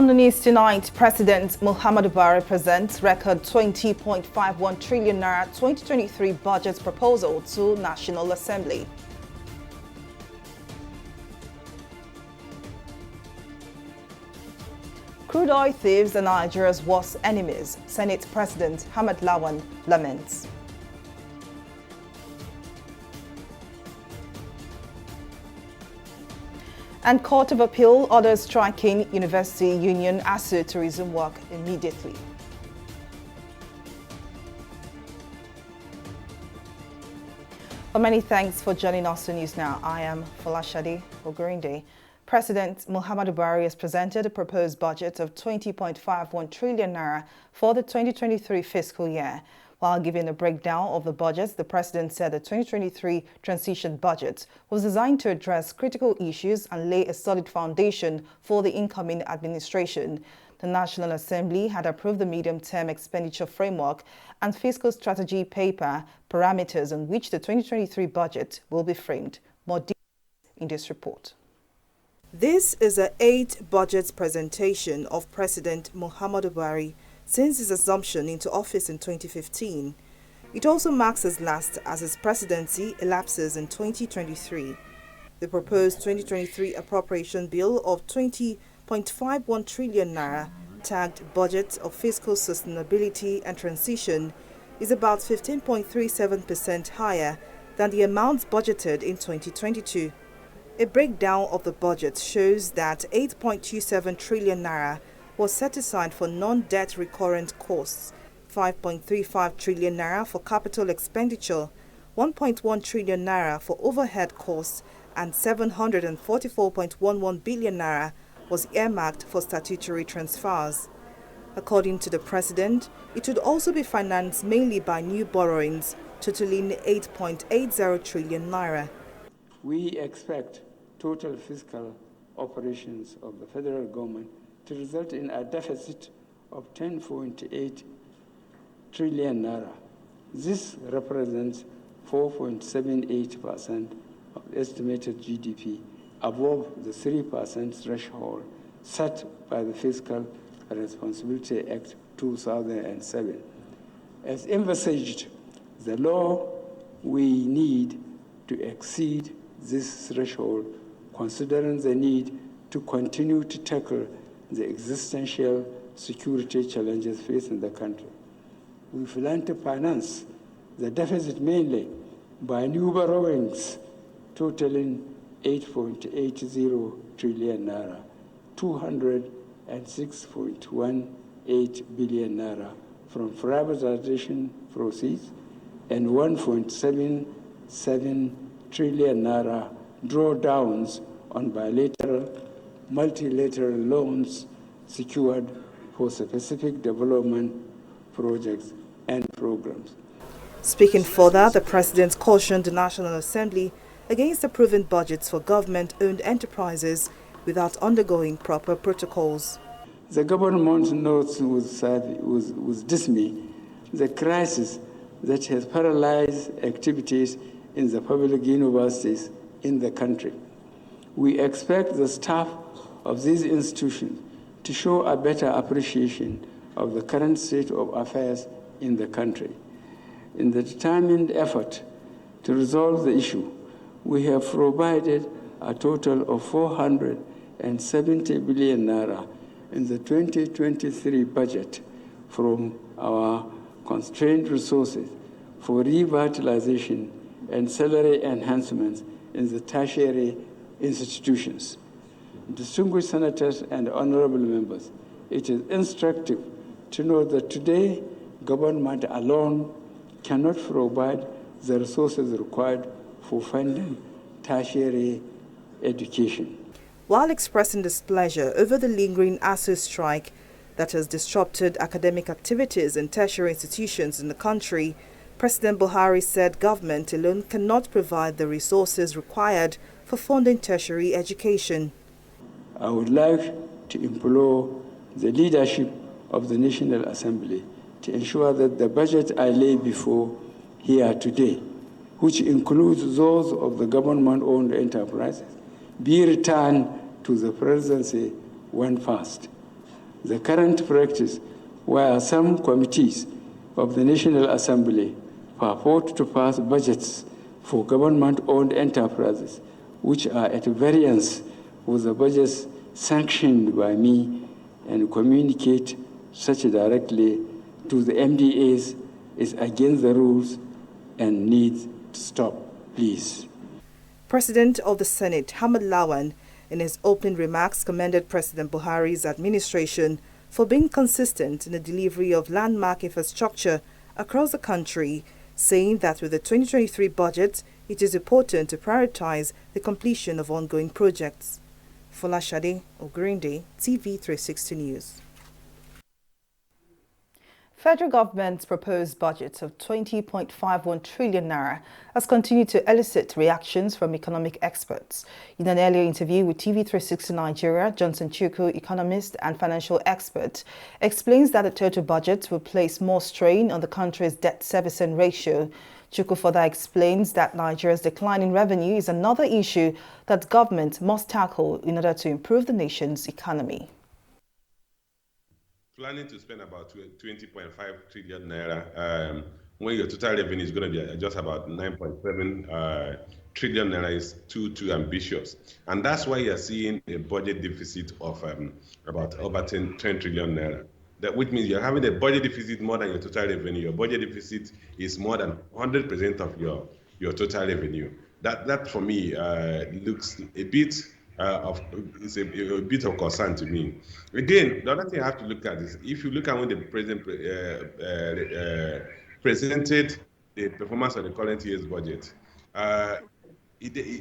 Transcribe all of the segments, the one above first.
On the news tonight, President Muhammadu Buhari presents record 20.51 trillion naira 2023 budget proposal to National Assembly. Crude oil thieves are Nigeria's worst enemies, Senate President Ahmed Lawan laments. And Court of Appeal orders striking University Union ASU to resume work immediately. Well, many thanks for joining us to News Now. I am Folashade Ogurinde. President Muhammadu Buhari has presented a proposed budget of 20.51 trillion naira for the 2023 fiscal year. While giving a breakdown of the budget, the president said the 2023 transition budget was designed to address critical issues and lay a solid foundation for the incoming administration. The National Assembly had approved the medium-term expenditure framework and fiscal strategy paper, parameters on which the 2023 budget will be framed. More details in this report. This is the 8th budget presentation of President Muhammadu Buhari since his assumption into office in 2015. It also marks his last as his presidency elapses in 2023. The proposed 2023 appropriation bill of 20.51 trillion naira, tagged Budget of Fiscal Sustainability and Transition, is about 15.37% higher than the amounts budgeted in 2022. A breakdown of the budget shows that 8.27 trillion naira was set aside for non-debt recurrent costs, 5.35 trillion naira for capital expenditure, 1.1 trillion naira for overhead costs, and 744.11 billion naira was earmarked for statutory transfers. According to the president, it would also be financed mainly by new borrowings, totaling 8.80 trillion naira. We expect total fiscal operations of the federal government to result in a deficit of 10.8 trillion naira. This represents 4.78% of estimated GDP, above the 3% threshold set by the Fiscal Responsibility Act 2007. As envisaged, the law we need to exceed this threshold, considering the need to continue to tackle the existential security challenges facing the country. We plan to finance the deficit mainly by new borrowings totaling 8.80 trillion naira, 206.18 billion naira from privatization proceeds, and 1.77 trillion naira drawdowns on bilateral, multilateral loans secured for specific development projects and programs. Speaking further, the president cautioned the National Assembly against approving budgets for government-owned enterprises without undergoing proper protocols. The government notes with dismay the crisis that has paralyzed activities in the public universities in the country. We expect the staff of these institutions to show a better appreciation of the current state of affairs in the country. In the determined effort to resolve the issue, we have provided a total of 470 billion naira in the 2023 budget from our constrained resources for revitalization and salary enhancements in the tertiary institutions. Distinguished senators and honorable members, it is instructive to know that today government alone cannot provide the resources required for funding tertiary education. While expressing displeasure over the lingering ASU strike that has disrupted academic activities in tertiary institutions in the country, President Buhari said government alone cannot provide the resources required for funding tertiary education. I would like to implore the leadership of the National Assembly to ensure that the budget I lay before here today, which includes those of the government-owned enterprises, be returned to the presidency when passed. the current practice where some committees of the National Assembly purport to pass budgets for government-owned enterprises which are at variance with the budgets sanctioned by me and communicate such directly to the MDAs is against the rules and needs to stop, please. President of the Senate, Hamad Lawan, in his opening remarks, commended President Buhari's administration for being consistent in the delivery of landmark infrastructure across the country, saying that with the 2023 budget, it is important to prioritize the completion of ongoing projects. Folashade Ogurinde, TV360 News. Federal government's proposed budget of 20.51 trillion naira has continued to elicit reactions from economic experts. In an earlier interview with TV360 Nigeria, Johnson Chukwu, economist and financial expert, explains that the total budget will place more strain on the country's debt servicing ratio. Chukwu further explains that Nigeria's decline in revenue is another issue that government must tackle in order to improve the nation's economy. Planning to spend about 20.5 trillion naira when your total revenue is going to be just about 9.7 trillion naira is too ambitious. And that's why you're seeing a budget deficit of about over 10 trillion naira. That which means you're having a budget deficit more than your total revenue. Your budget deficit is more than 100% of your total revenue. That for me looks a bit it's a bit of concern to me. Again, the other thing I have to look at is if you look at when the president presented the performance of the current year's budget,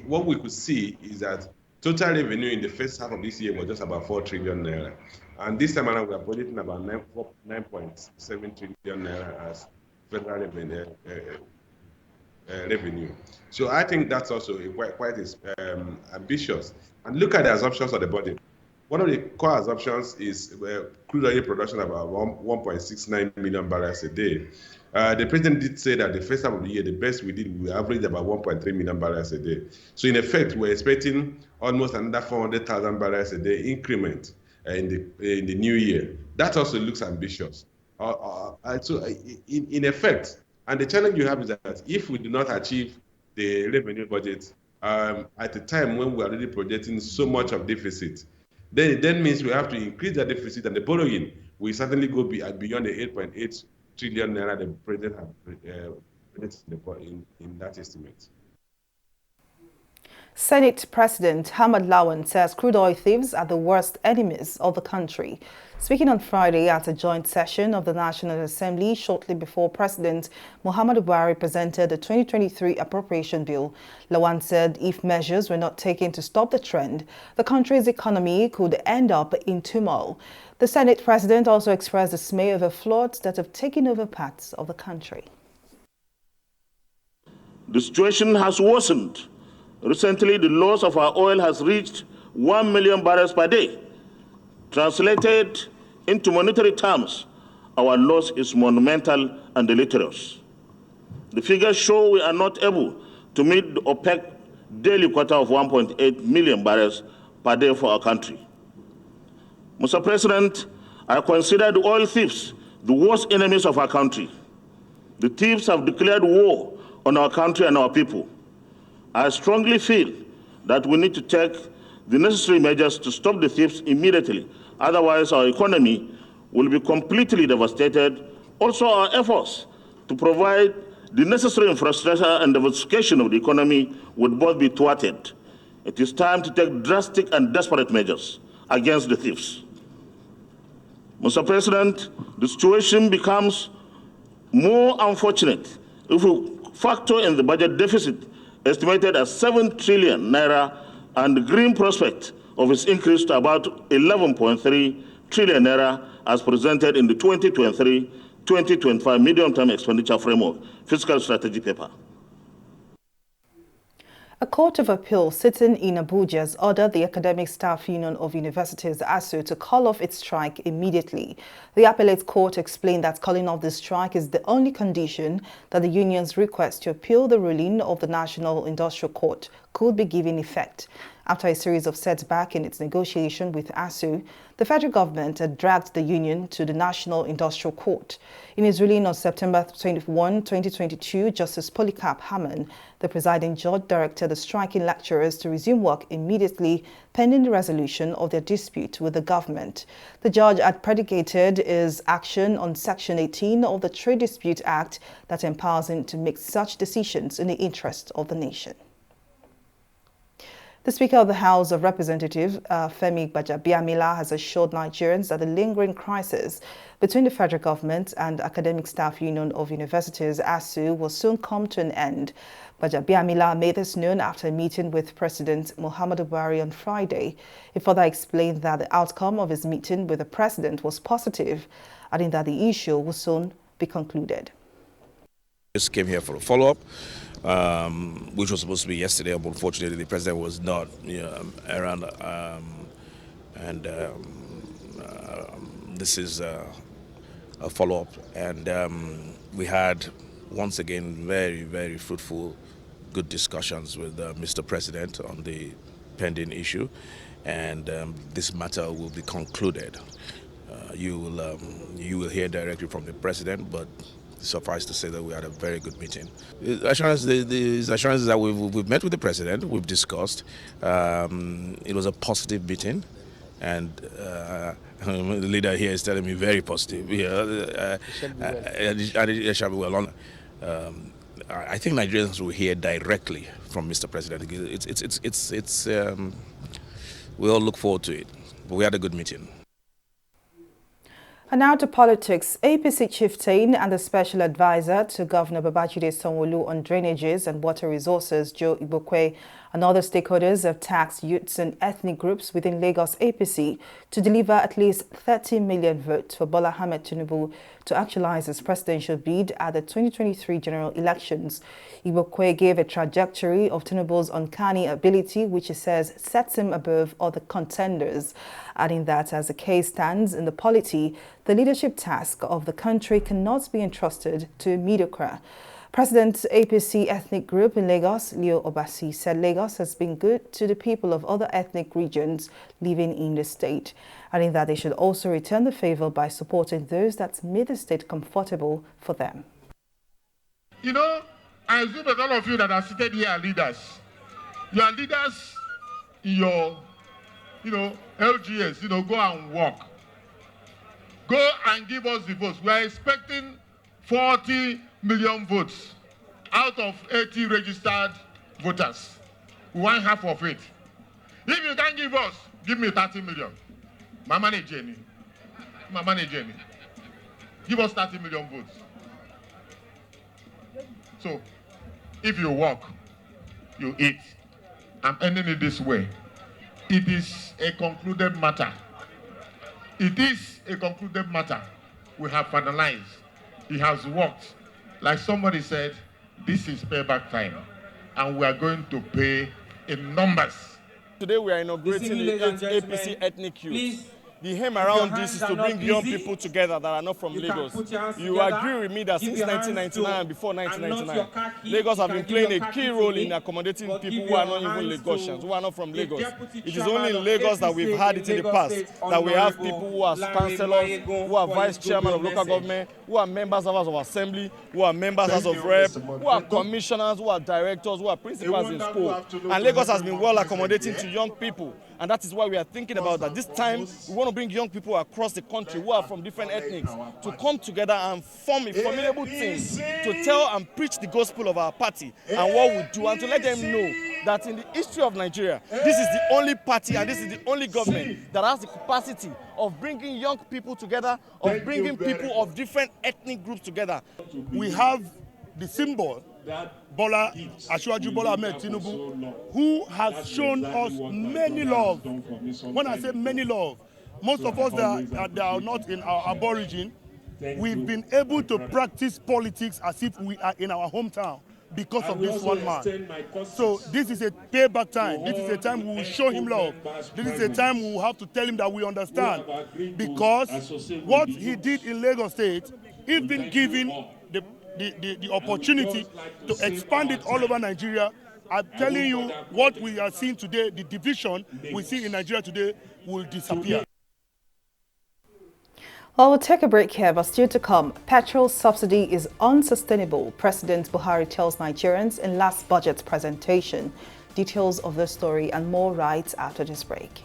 what we could see is that total revenue in the first half of this year was just about 4 trillion naira. And this time around, we are budgeting about 9.7 trillion naira as federal revenue. So I think that's also quite ambitious. And look at the assumptions of the budget. One of the core assumptions is crude oil production about 1.69 million barrels a day. The president did say that the first half of the year, the best we did, we averaged about 1.3 million barrels a day. So in effect, we're expecting almost another 400,000 barrels a day increment in the new year. That also looks ambitious. So in effect, and the challenge you have is that if we do not achieve the revenue budget at a time when we are already projecting so much of deficit, then it then means we have to increase the deficit, and the borrowing will certainly go beyond the 8.8 trillion naira the president has in that estimate. Senate President Hamad Lawan says crude oil thieves are the worst enemies of the country. Speaking on Friday at a joint session of the National Assembly shortly before President Muhammadu Buhari presented the 2023 appropriation bill, Lawan said if measures were not taken to stop the trend, the country's economy could end up in turmoil. The Senate President also expressed dismay over floods that have taken over parts of the country. The situation has worsened. Recently, the loss of our oil has reached 1 million barrels per day. Translated into monetary terms, our loss is monumental and deleterious. The figures show we are not able to meet the OPEC daily quota of 1.8 million barrels per day for our country. Mr. President, I consider the oil thieves the worst enemies of our country. The thieves have declared war on our country and our people. I strongly feel that we need to take the necessary measures to stop the thieves immediately. Otherwise, our economy will be completely devastated. Also, our efforts to provide the necessary infrastructure and diversification of the economy would both be thwarted. It is time to take drastic and desperate measures against the thieves. Mr. President, the situation becomes more unfortunate if we factor in the budget deficit estimated at 7 trillion naira and the green prospect of its increase to about 11.3 trillion naira as presented in the 2023-2025 medium-term expenditure framework fiscal strategy paper. A court of appeal sitting in Abuja has ordered the Academic Staff Union of Universities, ASU, to call off its strike immediately. The appellate court explained that calling off the strike is the only condition that the union's request to appeal the ruling of the National Industrial Court could be given effect. After a series of setbacks in its negotiation with ASUU, the federal government had dragged the union to the National Industrial Court. In his ruling on September 21, 2022, Justice Polycarp Hammond, the presiding judge, directed the striking lecturers to resume work immediately pending the resolution of their dispute with the government. The judge had predicated his action on Section 18 of the Trade Dispute Act that empowers him to make such decisions in the interest of the nation. The Speaker of the House of Representatives, Femi Gbajabiamila, has assured Nigerians that the lingering crisis between the federal government and Academic Staff Union of Universities, ASUU, will soon come to an end. Gbajabiamila made this known after a meeting with President Muhammadu Buhari on Friday. He further explained that the outcome of his meeting with the president was positive, adding that the issue will soon be concluded. Just came here for a follow-up, which was supposed to be yesterday, but unfortunately the president was not around, this is a follow-up, and we had once again very, very fruitful, good discussions with Mr. President on the pending issue, and this matter will be concluded. You will hear directly from the president, but suffice to say that we had a very good meeting. The assurances that we've met with the president, we've discussed. It was a positive meeting, and the leader here is telling me very positive. And it shall be well honored. I think Nigerians will hear directly from Mr. President. We all look forward to it. But we had a good meeting. And now to politics. APC chieftain and the special advisor to Governor Babajide Sanwo-Olu on drainages and water resources, Joe Igbokwe, and other stakeholders have tasked youths and ethnic groups within Lagos APC to deliver at least 30 million votes for Bola Ahmed Tinubu to actualize his presidential bid at the 2023 general elections. Igbokwe gave a trajectory of Tinubu's uncanny ability, which he says sets him above other contenders, adding that as the case stands in the polity, the leadership task of the country cannot be entrusted to a mediocre. President APC ethnic group in Lagos, Leo Obasi, said Lagos has been good to the people of other ethnic regions living in the state, adding that they should also return the favor by supporting those that made the state comfortable for them. You know, I assume that all of you that are seated here are leaders. You are leaders in your, LGS, go and walk. Go and give us the votes. We are expecting 40 million votes out of 80 registered voters. We want half of it. If you can't give us, give me 30 million. My money, Jenny. Give us 30 million votes. So, if you walk, you eat. I'm ending it this way. It is a concluded matter. It is a concluded matter. We have finalized. It has worked. Like somebody said, this is payback time. And we are going to pay in numbers. Today we are inaugurating the APC Ethnic Youth. The aim around this is to bring young people together that are not from Lagos. You agree with me that since 1999 and before 1999, Lagos have been playing a key role in accommodating people who are not even Lagosians, who are not from Lagos. It is only in Lagos that we've had it in the past, that we have people who are councillors, who are vice chairman of local government, who are members of House of Assembly, who are members of House of Rep, who are commissioners, who are directors, who are principals in school. And Lagos has been well accommodating to young people. And that is why we are thinking about that. This time, we want to bring young people across the country who are from different ethnics to come together and form a formidable team to tell and preach the gospel of our party and what we do, and to let them know that in the history of Nigeria, this is the only party and this is the only government that has the capacity of bringing young people together, of bringing people of different ethnic groups together. We have the symbol Asiwaju Bola Ahmed Tinubu, who has shown us many love. When I say many love, most of us that are not in our aborigine, we've been able to practice politics as if we are in our hometown because of this one man. So this is a payback time. This is a time we will show him love. This is a time we will have to tell him that we understand, because what he did in Lagos State, he's been given the opportunity to expand it all over Nigeria. I'm telling you, what we are seeing today, the division we see in Nigeria today will disappear. Well, we'll take a break here, but still to come. Petrol subsidy is unsustainable, President Buhari tells Nigerians in last budget presentation. Details of this story and more right after this break.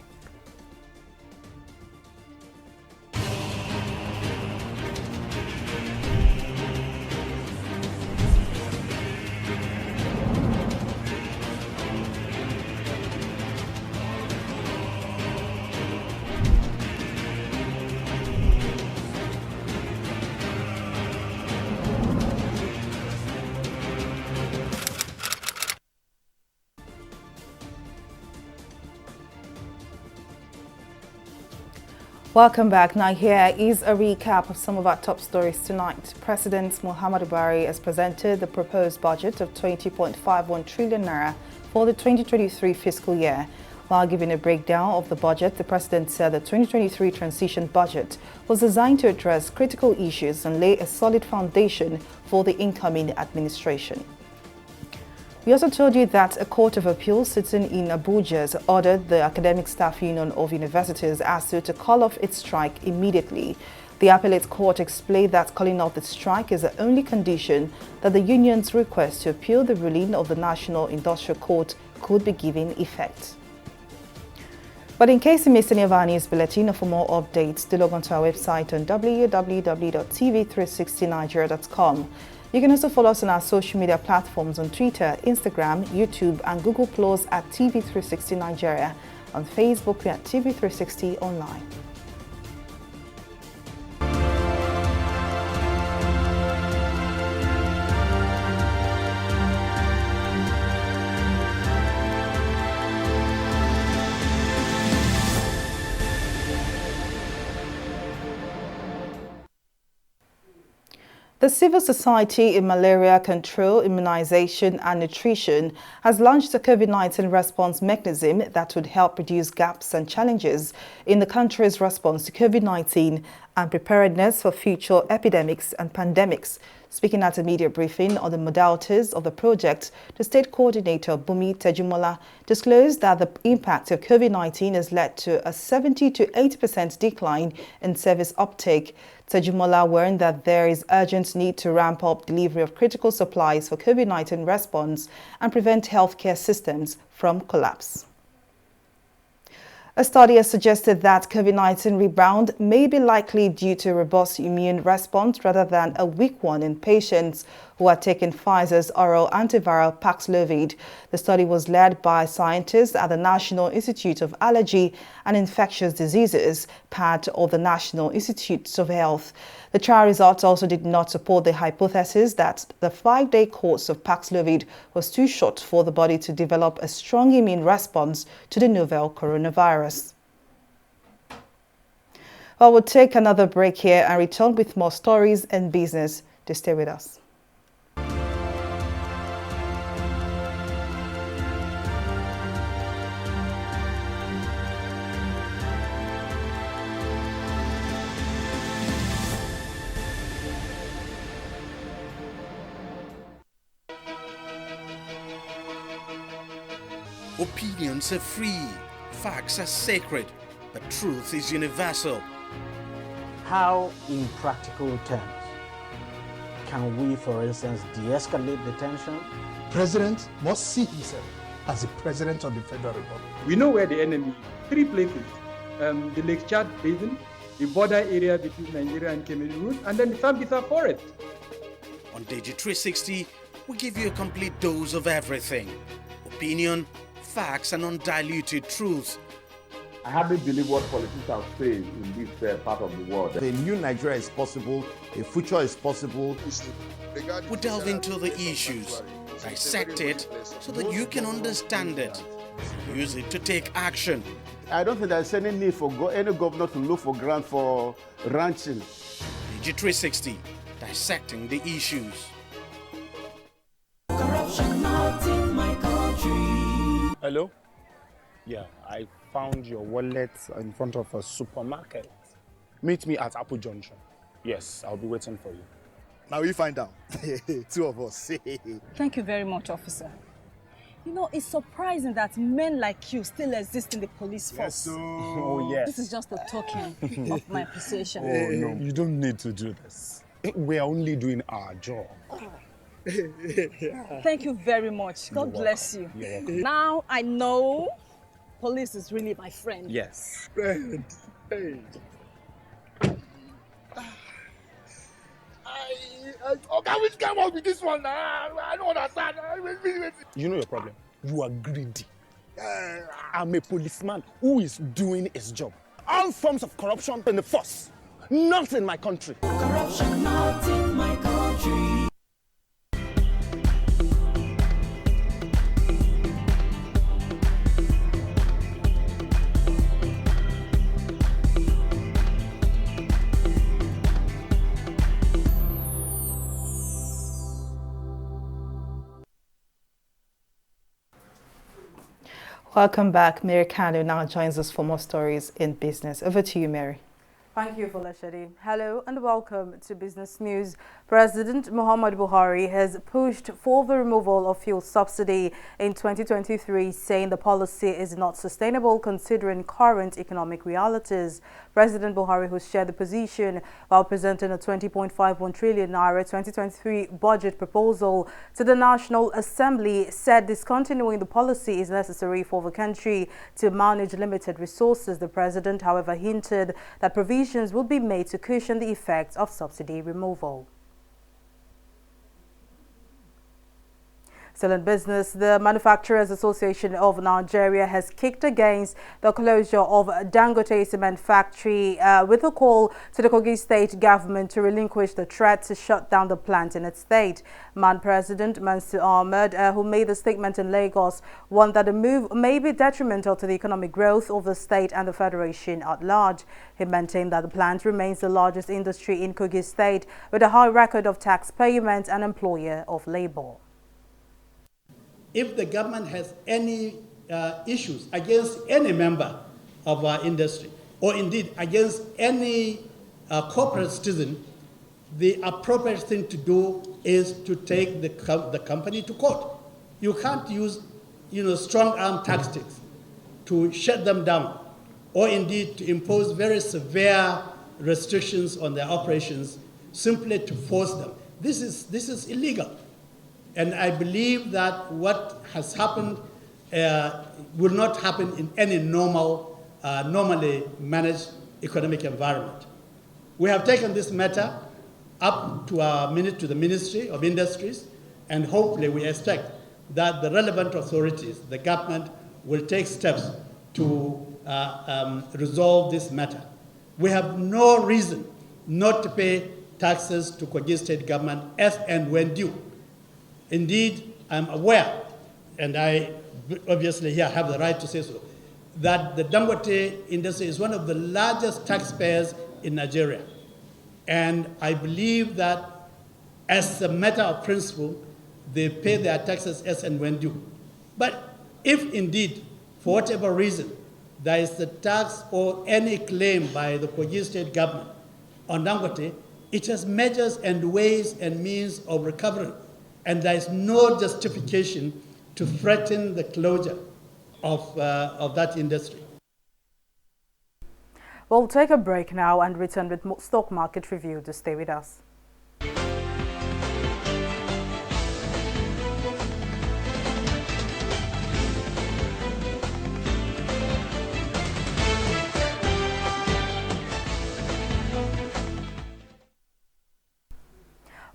Welcome back. Now here is a recap of some of our top stories tonight. President Muhammadu Buhari has presented the proposed budget of 20.51 trillion naira for the 2023 fiscal year. While giving a breakdown of the budget, the president said the 2023 transition budget was designed to address critical issues and lay a solid foundation for the incoming administration. We also told you that a court of appeal sitting in Abuja has ordered the Academic Staff Union of Universities ASU to call off its strike immediately. The appellate court explained that calling off the strike is the only condition that the union's request to appeal the ruling of the National Industrial Court could be given effect. But in case you missed any of our news bulletin, or for more updates, do log on to our website on www.tv360nigeria.com. You can also follow us on our social media platforms on Twitter, Instagram, YouTube, and Google Plus at TV360 Nigeria. On Facebook, we're at TV360 Online. The Civil Society in Malaria Control, Immunization and Nutrition has launched a COVID-19 response mechanism that would help reduce gaps and challenges in the country's response to COVID-19 and preparedness for future epidemics and pandemics. Speaking at a media briefing on the modalities of the project, the state coordinator, Bumi Tejumola, disclosed that the impact of COVID-19 has led to a 70 to 80% decline in service uptake. Tejumola warned that there is urgent need to ramp up delivery of critical supplies for COVID-19 response and prevent healthcare systems from collapse. A study has suggested that COVID-19 rebound may be likely due to a robust immune response rather than a weak one in patients who are taking Pfizer's oral antiviral Paxlovid. The study was led by scientists at the National Institute of Allergy and Infectious Diseases, part of the National Institutes of Health. The trial results also did not support the hypothesis that the 5-day course of Paxlovid was too short for the body to develop a strong immune response to the novel coronavirus. Well, we'll take another break here and return with more stories and business. To stay with us. Opinions are free, facts are sacred, but truth is universal. How, in practical terms, can we, for instance, de-escalate the tension? President must see himself as the president of the Federal Republic. We know where the enemy is. 3 places. The Lake Chad Basin, the border area between Nigeria and Cameroon, and then the Sambisa Forest. On TV360, we give you a complete dose of everything. Opinion, facts, and undiluted truth. I hardly believe what politicians are saying in this part of the world. A new Nigeria is possible, a future is possible. We delve into the issues, dissect it so that you can understand it, use it to take action. I don't think there's any need for any governor to look for grant for ranching. TV360, dissecting the issues. Hello? Yeah, I found your wallet in front of a supermarket. Meet me at Apple Junction. Yes, I'll be waiting for you. Now we find out. 2 of us. Thank you very much, officer. You know, it's surprising that men like you still exist in the police force. Yes, oh, yes. This is just a token of my appreciation. Oh, no, you don't need to do this. We're only doing our job. Thank you very much. God bless you. You're welcome. Now I know police is really my friend. Yes. Friend. Hey. Okay, which came up with this one now? I don't understand. You know your problem. You are greedy. I'm a policeman who is doing his job. All forms of corruption in the force. Not in my country. Corruption not in my country. Welcome back. Mary Kano now joins us for more stories in business. Over to you, Mary. Thank you, Folashade. Hello and welcome to Business News. President Muhammadu Buhari has pushed for the removal of fuel subsidy in 2023, saying the policy is not sustainable considering current economic realities. President Buhari, who shared the position while presenting a 20.51 trillion naira 2023 budget proposal to the National Assembly, said discontinuing the policy is necessary for the country to manage limited resources. The president, however, hinted that provisions will be made to cushion the effects of subsidy removal. Still in business, the Manufacturers Association of Nigeria has kicked against the closure of Dangote Cement Factory with a call to the Kogi State government to relinquish the threat to shut down the plant in its state. MAN President Mansur Ahmed, who made the statement in Lagos, warned that the move may be detrimental to the economic growth of the state and the federation at large. He maintained that the plant remains the largest industry in Kogi State with a high record of tax payments and employer of labor. If the government has any issues against any member of our industry, or indeed against any corporate citizen, the appropriate thing to do is to take the company to court. You can't use, strong arm tactics to shut them down, or indeed to impose very severe restrictions on their operations simply to force them. This is illegal. And I believe that what has happened will not happen in any normally managed economic environment. We have taken this matter up to the Ministry of Industries, and hopefully we expect that the relevant authorities, the government, will take steps to resolve this matter. We have no reason not to pay taxes to Kogi State government as and when due. Indeed, I'm aware, and I obviously here have the right to say so, that the Dangote industry is one of the largest taxpayers in Nigeria. And I believe that as a matter of principle, they pay their taxes as and when due. But if indeed, for whatever reason, there is a tax or any claim by the Kogi State government on Dangote, it has measures and ways and means of recovery. And there is no justification to threaten the closure of that industry. We'll take a break now and return with more stock market review. To stay with us.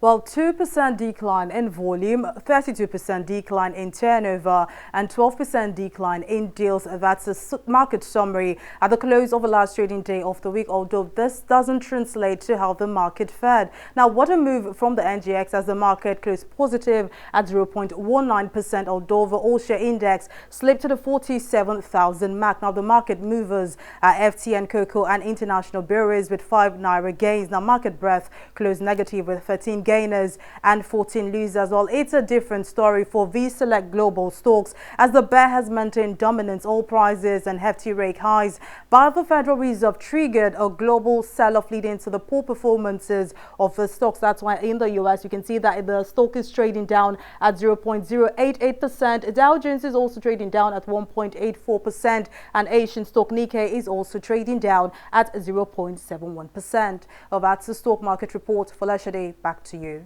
Well, 2% decline in volume, 32% decline in turnover, and 12% decline in deals. That's a market summary at the close of the last trading day of the week, although this doesn't translate to how the market fared. Now, what a move from the NGX as the market closed positive at 0.19%, although the all-share index slipped to the 47,000 mark. Now, the market movers are FTN, Cocoa, and international bureaus with 5 naira gains. Now, market breadth closed negative with 13 gainers and 14 losers. Well, it's a different story for V-Select Global Stocks as the bear has maintained dominance. All prices and hefty rate highs by the Federal Reserve triggered a global sell-off leading to the poor performances of the stocks. That's why in the US you can see that the stock is trading down at 0.088%. Dow Jones is also trading down at 1.84%, and Asian stock Nikkei is also trading down at 0.71%. That's the stock market report. Folashade, back to you.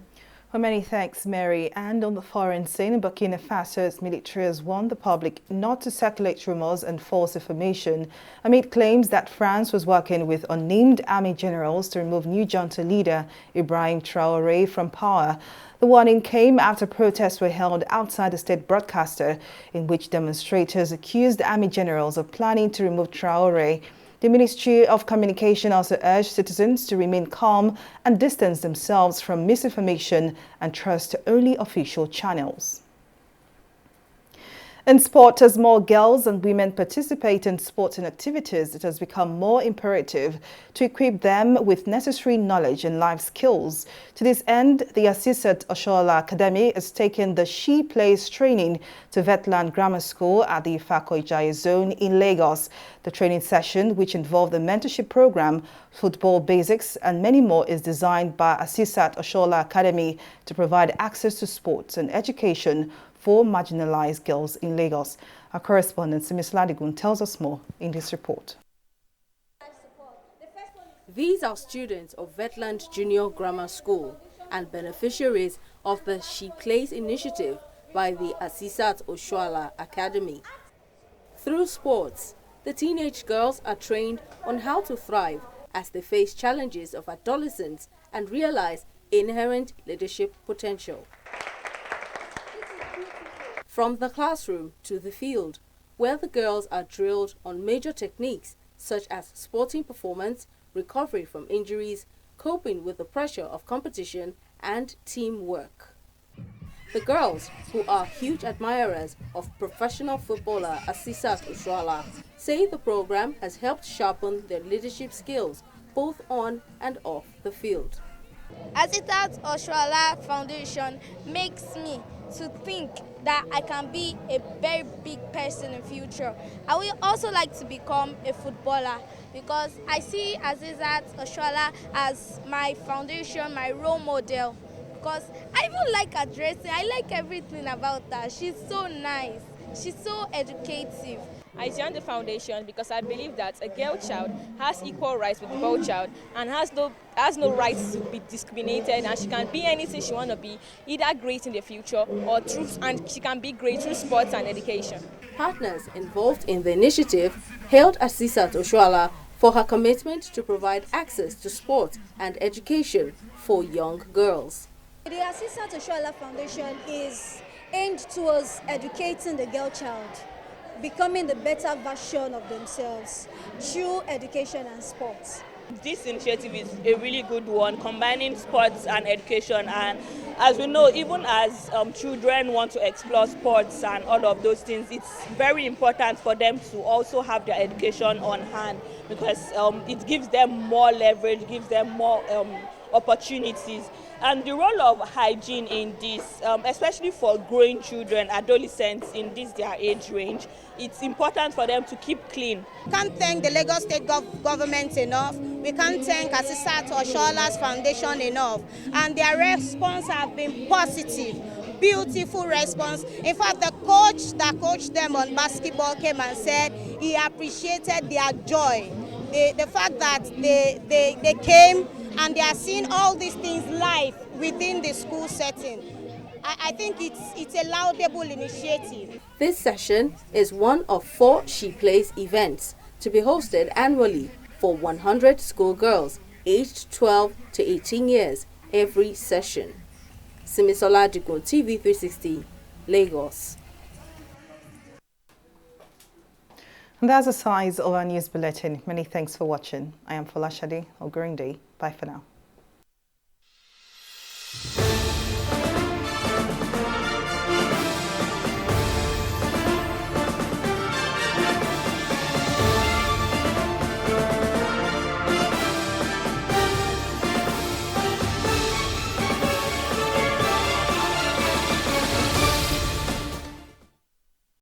Well, many thanks, Mary. And on the foreign scene, Burkina Faso's military has warned the public not to circulate rumors and false information amid claims that France was working with unnamed army generals to remove new junta leader Ibrahim Traoré from power. The warning came after protests were held outside the state broadcaster, in which demonstrators accused army generals of planning to remove Traoré. The Ministry of Communication also urged citizens to remain calm and distance themselves from misinformation and trust only official channels. In sport, as more girls and women participate in sports and activities, it has become more imperative to equip them with necessary knowledge and life skills. To this end, the Asisat Oshoala Academy has taken the She Plays training to Vetland Grammar School at the Ifako Ijaye zone in Lagos. The training session, which involved a mentorship program, football basics, and many more, is designed by Asisat Oshoala Academy to provide access to sports and education for marginalized girls in Lagos. Our correspondent, Simis Ladigun, tells us more in this report. These are students of Vetland Junior Grammar School and beneficiaries of the She Plays initiative by the Asisat Oshoala Academy. Through sports, the teenage girls are trained on how to thrive as they face challenges of adolescence and realize inherent leadership potential. From the classroom to the field, where the girls are drilled on major techniques such as sporting performance, recovery from injuries, coping with the pressure of competition, and teamwork. The girls, who are huge admirers of professional footballer Asisat Oshoala, say the program has helped sharpen their leadership skills both on and off the field. Asisat Oshoala Foundation makes me to think that I can be a very big person in future. I will also like to become a footballer because I see Asisat Oshoala as my foundation, my role model. Because I even like her dressing. I like everything about her. She's so nice. She's so educative. I joined the foundation because I believe that a girl child has equal rights with the boy child and has no rights to be discriminated, and she can be anything she wants to be, either great in the future and she can be great through sports and education. Partners involved in the initiative hailed Asisat Oshoala for her commitment to provide access to sport and education for young girls. The Asisat Oshoala Foundation is aimed towards educating the girl child, becoming the better version of themselves through education and sports. This initiative is a really good one, combining sports and education, and as we know, even as children want to explore sports and all of those things, it's very important for them to also have their education on hand because it gives them more leverage, gives them more opportunities. And the role of hygiene in this, especially for growing children, adolescents in this their age range, it's important for them to keep clean. We can't thank the Lagos State government enough. We can't thank Asisat Oshoala's foundation enough. And their response have been positive, beautiful response. In fact, the coach that coached them on basketball came and said he appreciated their joy. The fact that they came and they are seeing all these things live within the school setting. I think it's a laudable initiative. This session is one of 4 She Plays events to be hosted annually for 100 schoolgirls aged 12 to 18 years every session. Simisola Dikun, TV360, Lagos. And that's the size of our news bulletin. Many thanks for watching. I am Folashade Ogurinde. Bye for now.